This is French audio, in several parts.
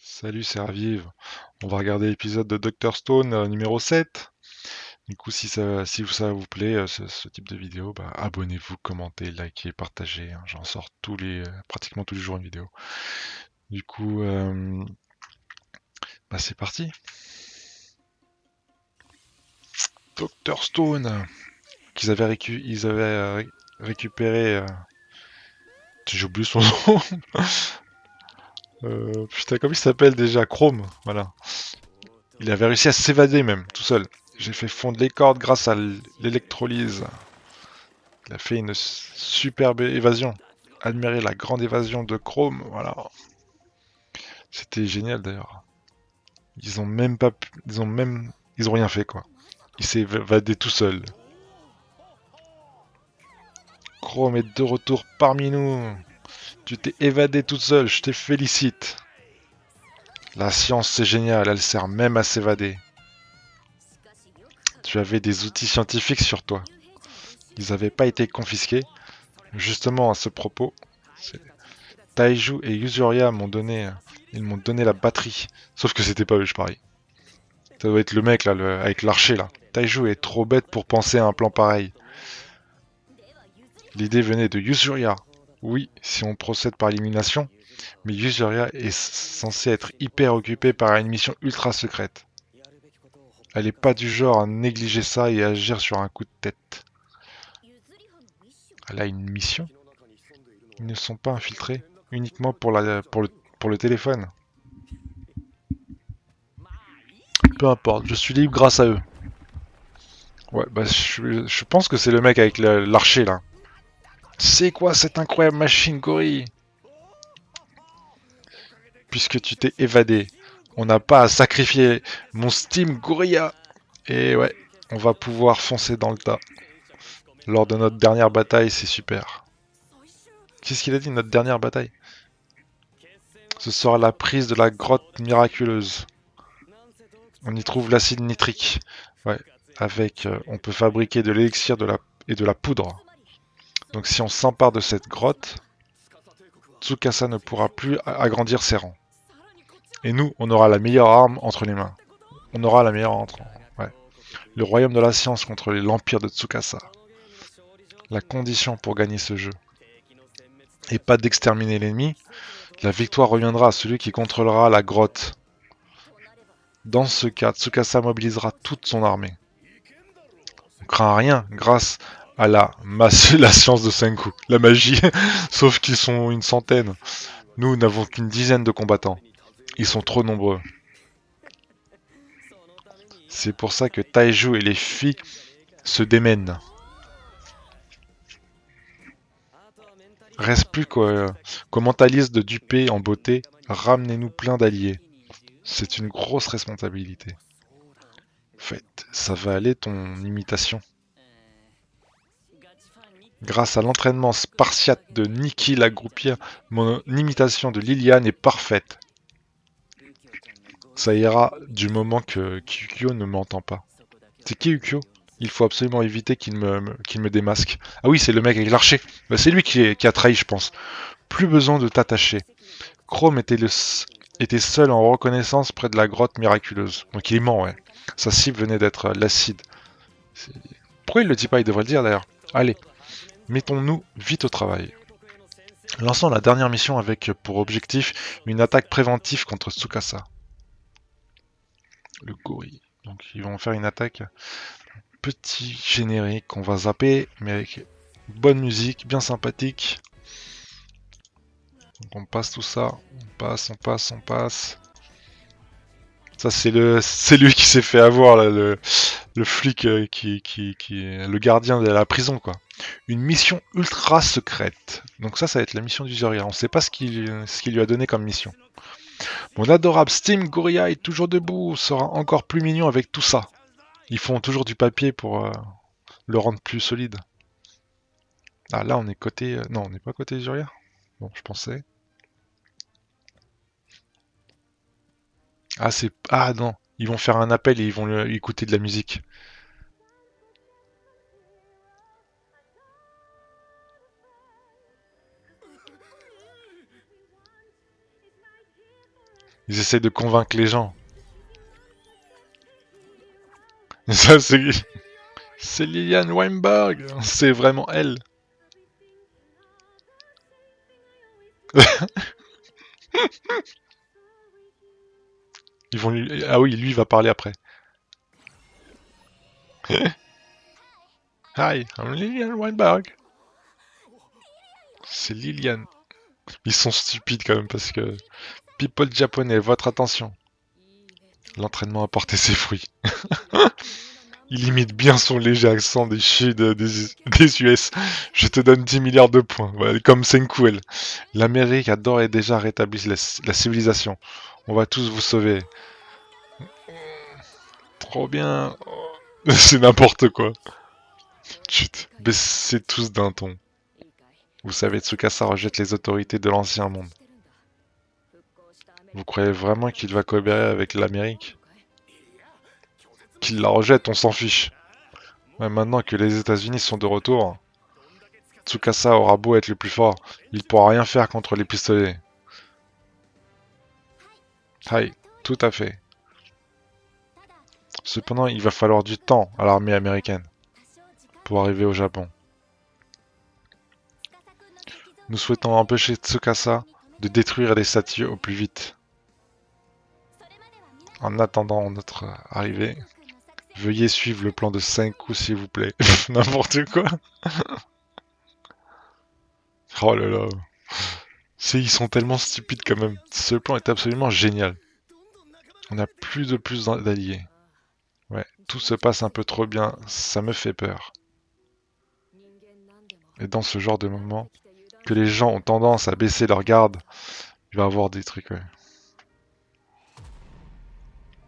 Salut, c'est Raviv. On va regarder l'épisode de Dr Stone numéro 7. Du coup, si ça vous plaît, ce type de vidéo, bah, abonnez-vous, commentez, likez, partagez, hein. J'en sors pratiquement tous les jours une vidéo. Du coup, bah, c'est parti. Dr Stone, ils avaient récupéré. J'ai oublié son nom. Putain, comment il s'appelle déjà? Chrome, voilà. Il avait réussi à s'évader même, tout seul. J'ai fait fondre les cordes grâce à l'électrolyse. Il a fait une superbe évasion. Admirez la grande évasion de Chrome, voilà. C'était génial d'ailleurs. Ils ont même pas, ils ont rien fait quoi. Il s'est évadé tout seul. Chrome est de retour parmi nous. Tu t'es évadé toute seule, je te félicite. La science c'est génial, elle sert même à s'évader. Tu avais des outils scientifiques sur toi. Ils n'avaient pas été confisqués. Justement à ce propos, Taiju et Yuzuria ils m'ont donné la batterie. Sauf que c'était pas eux, je parie. Ça doit être le mec là, avec l'archer là. Taiju est trop bête pour penser à un plan pareil. L'idée venait de Yuzuria. Oui, si on procède par élimination, mais Yuzuria est censée être hyper occupée par une mission ultra secrète. Elle est pas du genre à négliger ça et agir sur un coup de tête. Elle a une mission. Ils ne sont pas infiltrés uniquement pour le téléphone. Peu importe, je suis libre grâce à eux. Ouais, bah je pense que c'est le mec avec l'archer là. C'est quoi cette incroyable machine, Cory? Puisque tu t'es évadé, on n'a pas à sacrifier mon Steam Gorilla. Et ouais, on va pouvoir foncer dans le tas. Lors de notre dernière bataille, c'est super. Qu'est-ce qu'il a dit, notre dernière bataille? Ce sera la prise de la grotte miraculeuse. On y trouve l'acide nitrique. Ouais, on peut fabriquer de l'élixir et de la poudre. Donc si on s'empare de cette grotte, Tsukasa ne pourra plus agrandir ses rangs. Et nous, on aura la meilleure arme entre les mains. On aura la meilleure entre. Ouais. Le royaume de la science contre l'empire de Tsukasa. La condition pour gagner ce jeu. Et pas d'exterminer l'ennemi, la victoire reviendra à celui qui contrôlera la grotte. Dans ce cas, Tsukasa mobilisera toute son armée. On craint rien grâce à la science de Senku, la magie, sauf qu'ils sont une centaine. Nous n'avons qu'une dizaine de combattants. Ils sont trop nombreux. C'est pour ça que Taiju et les filles se démènent. Reste plus qu'au mentaliste de duper en beauté, ramenez-nous plein d'alliés. C'est une grosse responsabilité. En fait, ça va aller ton imitation. Grâce à l'entraînement spartiate de Nikki la groupière, mon imitation de Liliane est parfaite. Ça ira du moment que Kyukyo ne m'entend pas. C'est qui Ukyo? Il faut absolument éviter qu'il me démasque. Ah oui, c'est le mec avec l'archer. Bah, c'est lui qui a trahi, je pense. Plus besoin de t'attacher. Chrome était seul en reconnaissance près de la grotte miraculeuse. Donc il ment, ouais. Sa cible venait d'être l'acide. Pourquoi il le dit pas? Il devrait le dire d'ailleurs. Allez, mettons-nous vite au travail. Lançons la dernière mission avec pour objectif une attaque préventive contre Tsukasa. Le gorille. Donc ils vont faire une attaque. Petit générique qu'on va zapper, mais avec bonne musique, bien sympathique. Donc on passe tout ça. On passe. Ça c'est lui qui s'est fait avoir là, le flic qui est le gardien de la prison quoi. Une mission ultra secrète. Donc ça va être la mission du Zoria. On sait pas ce qu'il lui a donné comme mission. Mon adorable Steam Gorilla est toujours debout, sera encore plus mignon avec tout ça. Ils font toujours du papier pour le rendre plus solide. Ah là on est côté... non on n'est pas côté Zoria. Bon je pensais. Ah c'est... Ah non. Ils vont faire un appel et ils vont lui écouter de la musique. Ils essayent de convaincre les gens. Ça, c'est Liliane Weinberg. C'est vraiment elle. Ils vont lui... Ah oui, lui il va parler après. Hi, I'm Liliane Weinberg. C'est Liliane. Ils sont stupides quand même parce que... People japonais, votre attention. L'entraînement a porté ses fruits. Il imite bien son léger accent des US. Je te donne 10 milliards de points. Voilà, comme Senku, elle. L'Amérique a d'ores et déjà rétabli la civilisation. On va tous vous sauver. Trop bien. C'est n'importe quoi. Chut, baissez tous d'un ton. Vous savez, Tsukasa rejette les autorités de l'ancien monde. Vous croyez vraiment qu'il va coopérer avec l'Amérique? Qu'il la rejette, on s'en fiche. Ouais, maintenant que les États-Unis sont de retour, Tsukasa aura beau être le plus fort, il pourra rien faire contre les pistolets. Aïe, tout à fait. Cependant, il va falloir du temps à l'armée américaine pour arriver au Japon. Nous souhaitons empêcher Tsukasa de détruire les statues au plus vite. En attendant notre arrivée, veuillez suivre le plan de Senku s'il vous plaît. N'importe quoi. Oh là là. Ils sont tellement stupides quand même. Ce plan est absolument génial. On a plus d'alliés. Ouais, tout se passe un peu trop bien, ça me fait peur. Et dans ce genre de moment, que les gens ont tendance à baisser leur garde, il va avoir des trucs, ouais.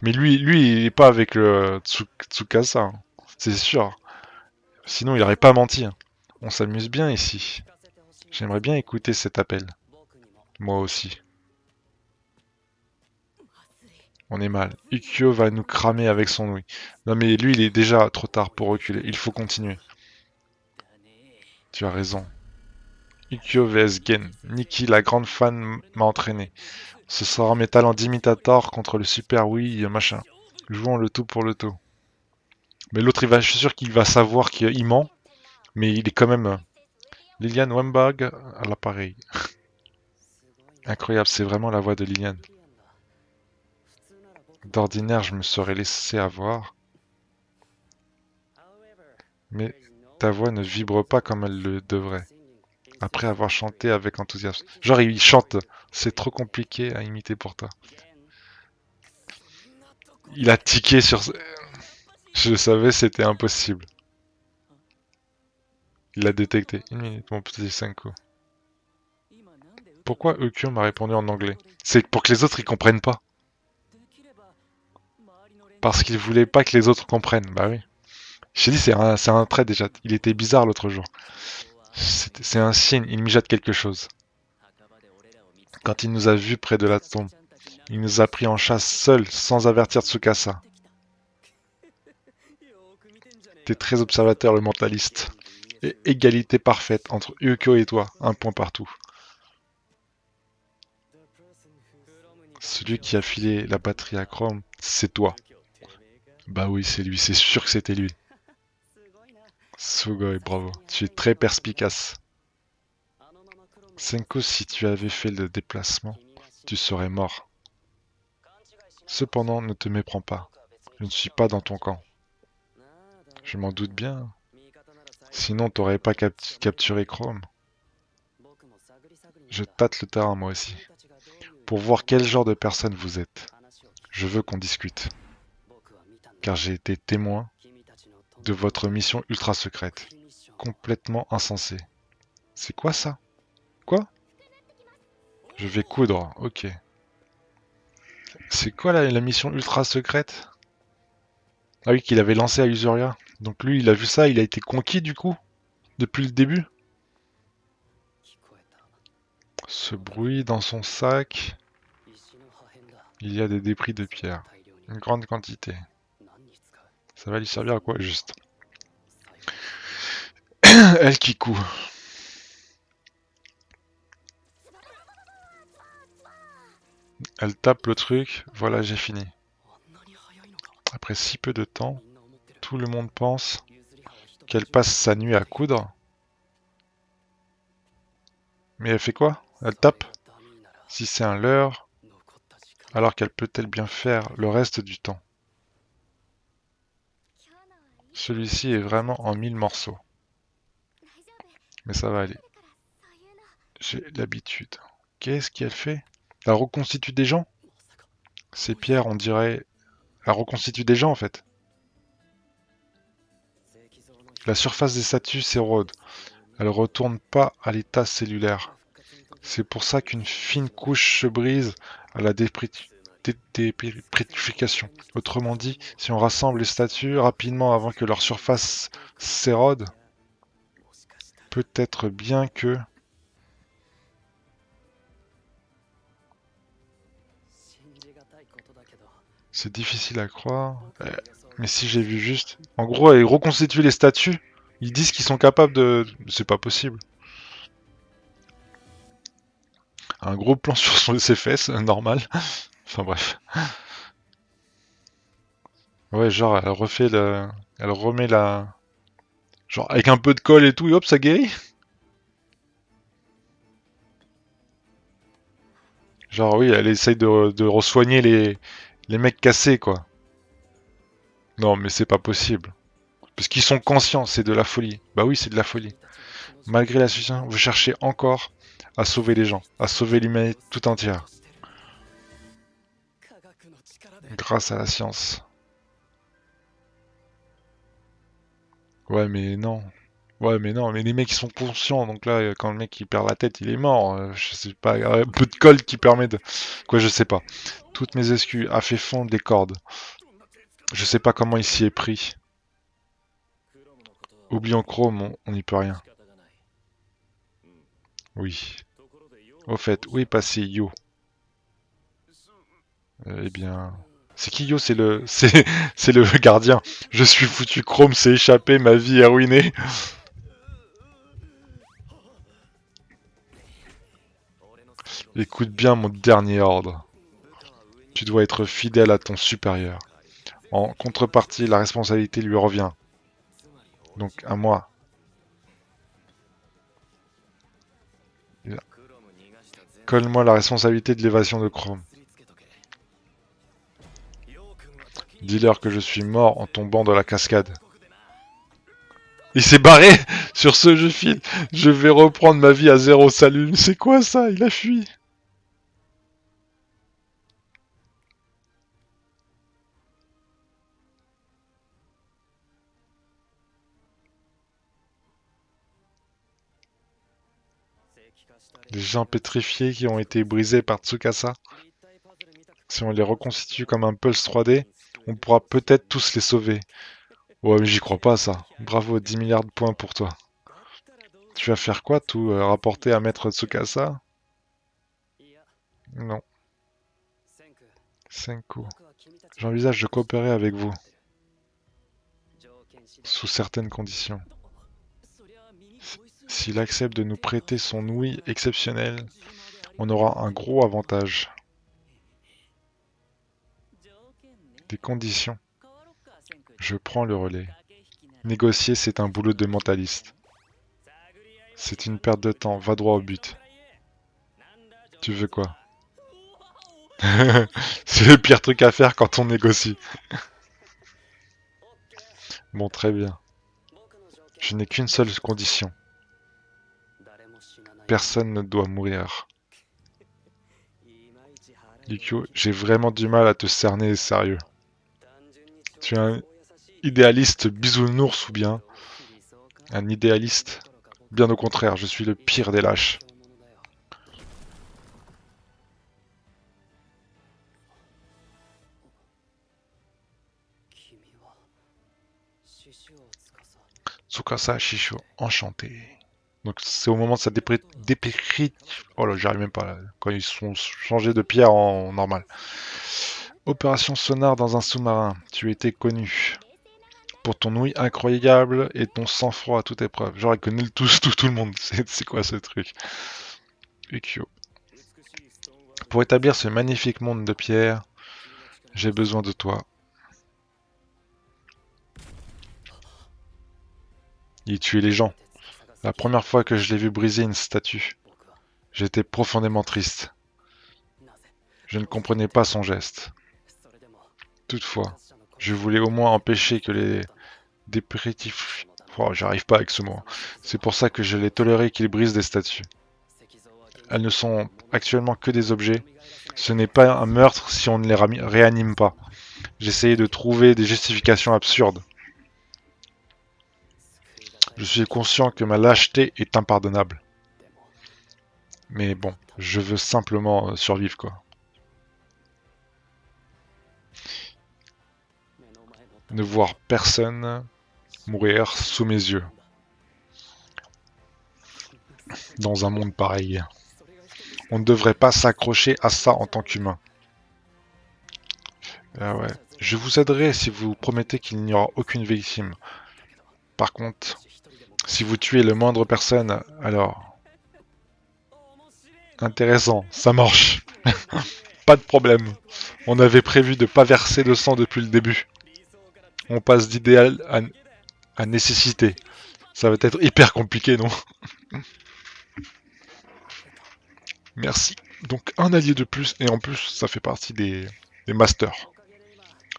Mais lui, il est pas avec le Tsukasa, hein. C'est sûr. Sinon, il aurait pas menti, hein. On s'amuse bien ici. J'aimerais bien écouter cet appel. Moi aussi. On est mal. Ukyo va nous cramer avec son ouïe. Non mais lui, il est déjà trop tard pour reculer. Il faut continuer. Tu as raison. Ukyo vs Gen. Nikki, la grande fan, m'a entraîné. Ce sera mes talents d'imitator contre le super oui machin. Jouons le tout pour le tout. Mais l'autre, je suis sûr qu'il va savoir qu'il ment, mais il est quand même Liliane Wemberg à l'appareil. Incroyable, c'est vraiment la voix de Liliane. D'ordinaire, je me serais laissé avoir, mais ta voix ne vibre pas comme elle le devrait. Après avoir chanté avec enthousiasme. Genre, il chante, c'est trop compliqué à imiter pour toi. Il a tiqué sur... Je savais, c'était impossible. Il l'a détecté. Une minute, mon petit Senko. Pourquoi Ukyo m'a répondu en anglais? C'est pour que les autres ils comprennent pas. Parce qu'il voulait pas que les autres comprennent. Bah oui. Je t'ai dit, c'est un trait déjà. Il était bizarre l'autre jour. C'est un signe, il mijote quelque chose. Quand il nous a vus près de la tombe, il nous a pris en chasse seul, sans avertir Tsukasa. T'es très observateur, le mentaliste. Et égalité parfaite entre Ukyo et toi. Un point partout. Celui qui a filé la batterie à Chrome, c'est toi. Bah oui, c'est lui, c'est sûr que c'était lui. Sugoi, bravo. Tu es très perspicace. Senko, si tu avais fait le déplacement, tu serais mort. Cependant, ne te méprends pas. Je ne suis pas dans ton camp. Je m'en doute bien. Sinon, t'aurais pas capturé Chrome. Je tâte le terrain, moi aussi. Pour voir quel genre de personne vous êtes. Je veux qu'on discute. Car j'ai été témoin de votre mission ultra secrète. Complètement insensée. C'est quoi ça? Quoi? Je vais coudre, ok. C'est quoi la mission ultra secrète? Ah oui, qu'il avait lancé à Usuria. Donc lui, il a vu ça, il a été conquis du coup? Depuis le début? Ce bruit dans son sac. Il y a des débris de pierre. Une grande quantité. Ça va lui servir à quoi juste? Elle qui coud. Elle tape le truc. Voilà, j'ai fini. Après si peu de temps, tout le monde pense qu'elle passe sa nuit à coudre. Mais elle fait quoi? Elle tape? Si c'est un leurre, alors qu'elle peut-elle bien faire le reste du temps? Celui-ci est vraiment en 1000 morceaux. Mais ça va aller. J'ai l'habitude. Qu'est-ce qu'elle fait? Elle reconstitue des gens? Ces pierres, on dirait... Elle reconstitue des gens, en fait. La surface des statues s'érode. Elle retourne pas à l'état cellulaire. C'est pour ça qu'une fine couche se brise à la déprétrification. Autrement dit, si on rassemble les statues rapidement avant que leur surface s'érode, peut-être bien que... C'est difficile à croire. Mais si j'ai vu juste... En gros, ils reconstituent les statues. Ils disent qu'ils sont capables de... C'est pas possible. Un gros plan sur ses fesses, normal. Enfin bref. Ouais, genre, elle refait le... Elle remet la... Genre, avec un peu de colle et tout, et hop, ça guérit. Genre, oui, elle essaye de re-soigner les mecs cassés, quoi. Non, mais c'est pas possible. Parce qu'ils sont conscients, c'est de la folie. Bah oui, c'est de la folie. Malgré la situation, vous cherchez encore à sauver les gens, à sauver l'humanité tout entière. Grâce à la science. Ouais, mais non. Ouais, mais non, mais les mecs ils sont conscients, donc là, quand le mec il perd la tête, il est mort. Je sais pas, un peu de colle qui permet de... Quoi, je sais pas. Toutes mes excuses, a fait fondre les cordes. Je sais pas comment il s'y est pris. Oublions Chrome, on n'y peut rien. Oui. Au fait, où est passé Yo? Eh bien... C'est qui Yo? C'est le... C'est le gardien. Je suis foutu, Chrome s'est échappé, ma vie est ruinée. Écoute bien mon dernier ordre. Tu dois être fidèle à ton supérieur. En contrepartie, la responsabilité lui revient. Donc à moi. Colle-moi la responsabilité de l'évasion de Chrome. Dis-leur que je suis mort en tombant dans la cascade. Il s'est barré. Sur ce, je file. Je vais reprendre ma vie à zéro. Salut. C'est quoi ça? Il a fui. Des gens pétrifiés qui ont été brisés par Tsukasa. Si on les reconstitue comme un Pulse 3D, on pourra peut-être tous les sauver. Ouais, mais j'y crois pas ça. Bravo, 10 milliards de points pour toi. Tu vas faire quoi, tout rapporter à Maître Tsukasa? Non. Senku. J'envisage de coopérer avec vous. Sous certaines conditions. S'il accepte de nous prêter son ouïe exceptionnelle, on aura un gros avantage. Des conditions. Je prends le relais. Négocier, c'est un boulot de mentaliste. C'est une perte de temps, va droit au but. Tu veux quoi? C'est le pire truc à faire quand on négocie. Bon, très bien. Je n'ai qu'une seule condition. Personne ne doit mourir. Yukio, j'ai vraiment du mal à te cerner sérieux. Tu es un idéaliste bisounours ou bien un idéaliste? Bien au contraire, je suis le pire des lâches. Tsukasa Shisho, enchanté. Donc c'est au moment de sa dépérit... Oh là, j'arrive même pas là. Quand ils sont changés de pierre en normal. Opération sonar dans un sous-marin. Tu étais connu. Pour ton ouïe incroyable et ton sang-froid à toute épreuve. Genre, il connaît tout le monde. C'est quoi ce truc? Ukyo. Pour établir ce magnifique monde de pierre, j'ai besoin de toi. Il tuait les gens. La première fois que je l'ai vu briser une statue, j'étais profondément triste. Je ne comprenais pas son geste. Toutefois, je voulais au moins empêcher que les déprétifs... Oh, j'arrive pas avec ce mot. C'est pour ça que je l'ai toléré qu'ils brisent des statues. Elles ne sont actuellement que des objets. Ce n'est pas un meurtre si on ne les réanime pas. J'essayais de trouver des justifications absurdes. Je suis conscient que ma lâcheté est impardonnable. Mais bon, je veux simplement survivre, quoi. Ne voir personne mourir sous mes yeux. Dans un monde pareil. On ne devrait pas s'accrocher à ça en tant qu'humain. Ah ouais. Je vous aiderai si vous promettez qu'il n'y aura aucune victime. Par contre, si vous tuez le moindre personne, alors... Intéressant, ça marche. Pas de problème. On avait prévu de pas verser de sang depuis le début. On passe d'idéal à nécessité. Ça va être hyper compliqué, non? Merci. Donc un allié de plus, et en plus, ça fait partie des masters.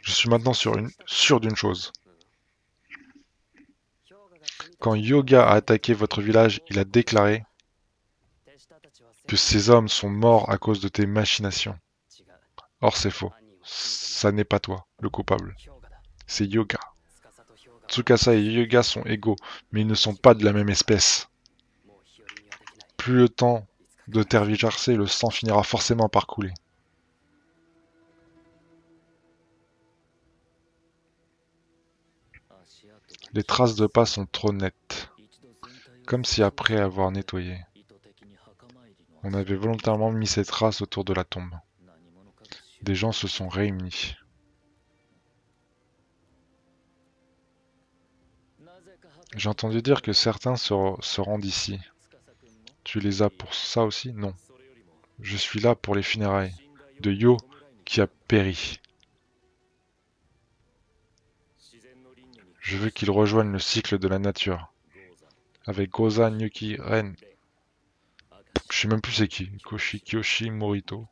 Je suis maintenant sûr d'une chose. Quand Yoga a attaqué votre village, il a déclaré que ces hommes sont morts à cause de tes machinations. Or c'est faux. Ça n'est pas toi, le coupable. C'est Yoga. Tsukasa et Yoga sont égaux, mais ils ne sont pas de la même espèce. Plus le temps de tergiverser, le sang finira forcément par couler. Les traces de pas sont trop nettes. Comme si après avoir nettoyé, on avait volontairement mis ces traces autour de la tombe. Des gens se sont réunis. J'ai entendu dire que certains se rendent ici. Tu les as pour ça aussi? Non. Je suis là pour les funérailles de Yo qui a péri. Je veux qu'il rejoigne le cycle de la nature. Avec Goza, Nyuki, Ren. Je sais même plus c'est qui. Koshi, Kyoshi, Morito.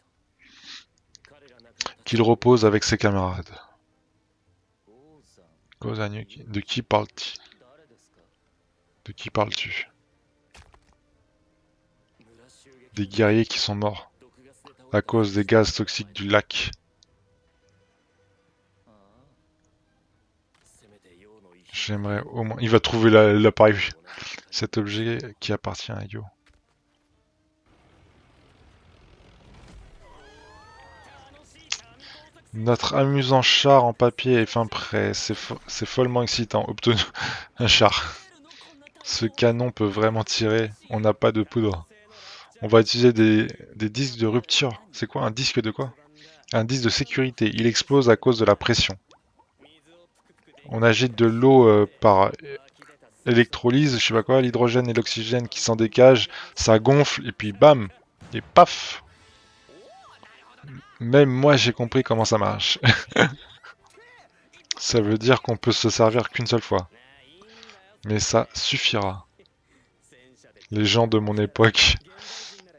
Qu'il repose avec ses camarades. Goza, Nyuki. De qui parles-tu? De qui parles-tu? Des guerriers qui sont morts à cause des gaz toxiques du lac. J'aimerais au moins... Il va trouver l'appareil. Cet objet qui appartient à Yo. Notre amusant char en papier est fin prêt. C'est follement excitant. Obtenu un char. Ce canon peut vraiment tirer. On n'a pas de poudre. On va utiliser des disques de rupture. C'est quoi un disque de quoi? Un disque de sécurité. Il explose à cause de la pression. On agite de l'eau par électrolyse, je sais pas quoi, l'hydrogène et l'oxygène qui s'en dégagent, ça gonfle et puis bam, et paf. Même moi j'ai compris comment ça marche. Ça veut dire qu'on peut se servir qu'une seule fois. Mais ça suffira. Les gens de mon époque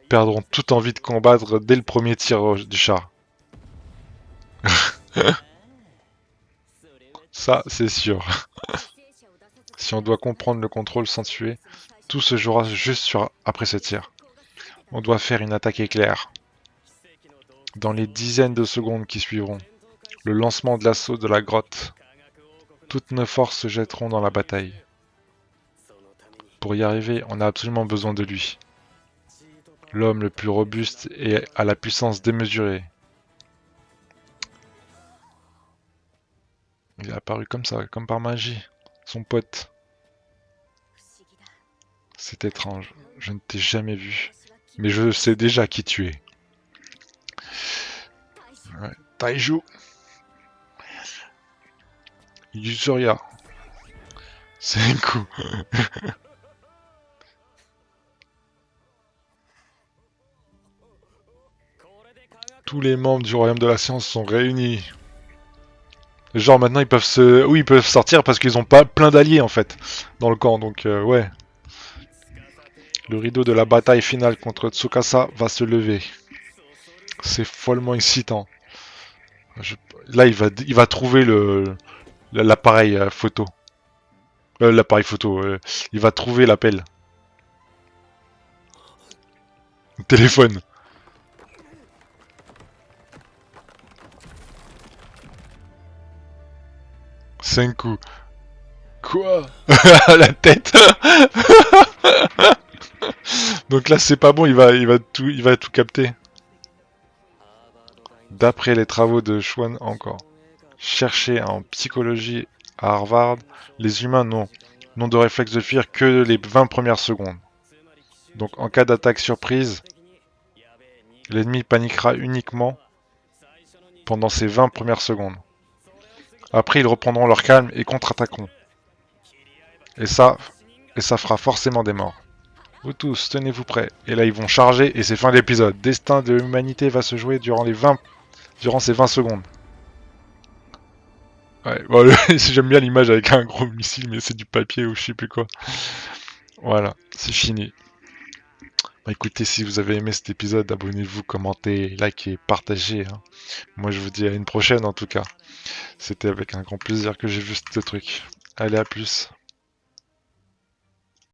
perdront toute envie de combattre dès le premier tir du char. Ça, c'est sûr. Si on doit comprendre le contrôle sans tuer, tout se jouera juste après ce tir. On doit faire une attaque éclair. Dans les dizaines de secondes qui suivront, le lancement de l'assaut de la grotte, toutes nos forces se jetteront dans la bataille. Pour y arriver, on a absolument besoin de lui. L'homme le plus robuste et à la puissance démesurée. Il est apparu comme ça, comme par magie. Son pote. C'est étrange. Je ne t'ai jamais vu. Mais je sais déjà qui tu es. Ouais. Taiju. Yuzuria. C'est un coup. Tous les membres du royaume de la science sont réunis. Genre maintenant ils peuvent se... Oui, ils peuvent sortir parce qu'ils ont pas plein d'alliés en fait dans le camp, donc ouais. Le rideau de la bataille finale contre Tsukasa va se lever. C'est follement excitant. Là il va trouver l'appareil photo. L'appareil photo. Il va trouver l'appel. Le téléphone. Cinq coups. Quoi? La tête. Donc là c'est pas bon, il va tout capter. D'après les travaux de Schwann encore. Cherchés en psychologie à Harvard, les humains n'ont de réflexe de fuir que les 20 premières secondes. Donc en cas d'attaque surprise, l'ennemi paniquera uniquement pendant ces 20 premières secondes. Après ils reprendront leur calme et contre-attaqueront. Et ça fera forcément des morts. Vous tous, tenez-vous prêts. Et là ils vont charger et c'est fin de l'épisode. Destin de l'humanité va se jouer durant ces 20 secondes. Ouais, bon, j'aime bien l'image avec un gros missile, mais c'est du papier ou je sais plus quoi. Voilà, c'est fini. Bah, écoutez, si vous avez aimé cet épisode, abonnez-vous, commentez, likez, partagez. Hein. Moi, je vous dis à une prochaine en tout cas. C'était avec un grand plaisir que j'ai vu ce truc. Allez, à plus.